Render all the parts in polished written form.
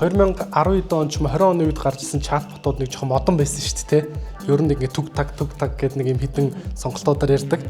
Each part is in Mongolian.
2012 он ч 20 оны үед гарч ирсэн чатботууд нэг жоохон модон байсан шүү дээ. Ер нь ингээд түг таг гэдэг нэг юм хитэн сонголтуудаар ярьдаг.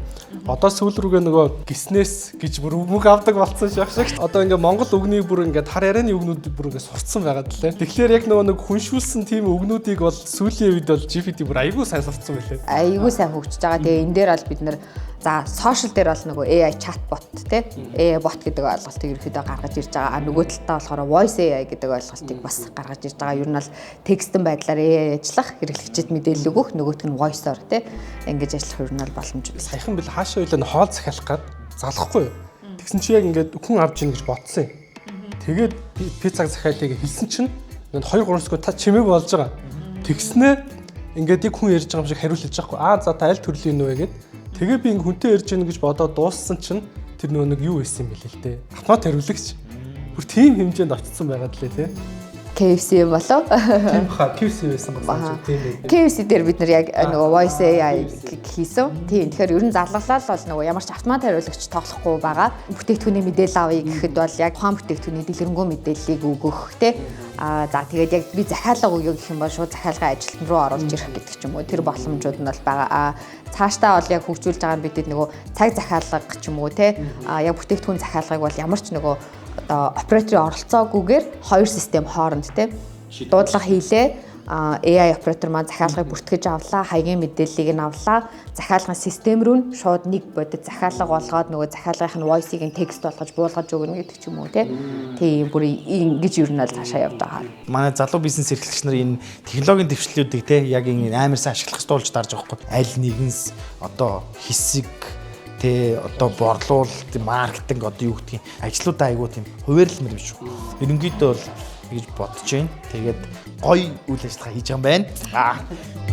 Одоо сүүл рүүгээ нөгөө гиснээс гэж бүр үг авдаг болсон шах шиг. Одоо ингээд Монгол үгний бүр ингээд хар ярианы үгнүүд бүр ингээд сурцсан байгаад лээ. Тэгэхээр яг нөгөө нэг хүншүүлсэн тийм үгнүүдийг бол сүүлийн үед бол GPT бүр айгүй сайн сурцсан байлээ. Айгүй сайн хөгжиж байгаа. Тэгээ энэ дээр бол бид нэр за сошиал дээр бол нөгөө AI chatbot тий AI bot гэдэг ойлголтыг ерөөхдөө гаргаж ирж байгаа. Нөгөө талдаа болохоор voice AI гэдэг ойлголтыг бас гаргаж ирж байгаа. Ер нь бол текстэн байдлаар AI ажиллах, хэрэглэгчид мэдээлэл өгөх, нөгөөх нь voice-оор тий ингэж ажиллах ер нь бол боломжтой. Саяхан бил хаашаа үйлэн хоол захиалах гад залахгүй юу? Тэгсэн чи яг ингээд хүн авч ийн гэж бодсон юм. Тэгээд пиццаг захиалыг хэлсэн чинь ингээд 2-3 секунд та чимээг болж байгаа. Тэгснээ ингээд яг хүн ярьж байгаа юм шиг хариулж байгаа байхгүй. За та аль төрлийн нөө гэгээд тэгээ би ингээ хүнтэй ярьж гэнэ гэж бодоод дууссан чинь тэр нөгөө нэг юу байсан юм бэлээ л дээ. Автомат хариулагч. Бүр тийм хэмжээнд очсон байгаад лээ тий. KFC юм болов? Тийм хаа KFC байсан гэсэн чинь тийм ээ. KFC дээр бид нар яг нөгөө voice AI хийсэн. Тийм. Тэгэхээр ер нь залгалал бол нөгөө ямар ч автомат хариулагч тоглохгүй байгаа. Бүтээгдэхүүний мэдээлэл авъя гэхэд бол яг тухайн бүтээгдэхүүний дэлгэрэнгүй мэдээллийг өгөх тий. За тэгээд яг би захиалга өгье гэх юм бол шууд захиалгын ажилтан руу оруулж ирэх гэдэг ч юм уу. Тэр боломжууд нь бол байгаа. Цаашдаа бол яг хөгжүүлж байгаа нь бидэд нөгөө цаг захиалга ч юм уу тий. Яг бүтээгдэхүүн захиалгыг бол ямар ч нөгөө одоо операторын оролцоогүйгээр хоёр систем хооронд тий дуудлага хийлээ. AI оператор маань захиалгыг бүртгэж авлаа, хаягийн мэдээллийг нь авлаа. Захиалгын систем рүү нь шууд нэг бодит захиалга болгоод нөгөө захиалгын нь voice-ийг нь текст болгож буулгаж өгнө гэдэг ч юм уу тий. Тийм бүр ингэж ер нь бол цаашаа явж байгаа. Манай залуу бизнес эрхлэгч нар энэ технологийн дэвшлүүдийг тий яг ингэ амар сайн ашиглах стуулж дарж байгаа байхгүй. Аль нэгэнс одоо хэсэг тэ одоо борлуулалт, маркетинг одоо юу гэдгийг ажлуудаа айгуу тийм хуваарилмэр биш үү. Ерөнхийдөө бол гэж бодож байна. Тэгээд гоё үйл ажиллагаа хийж байгаа юм байна.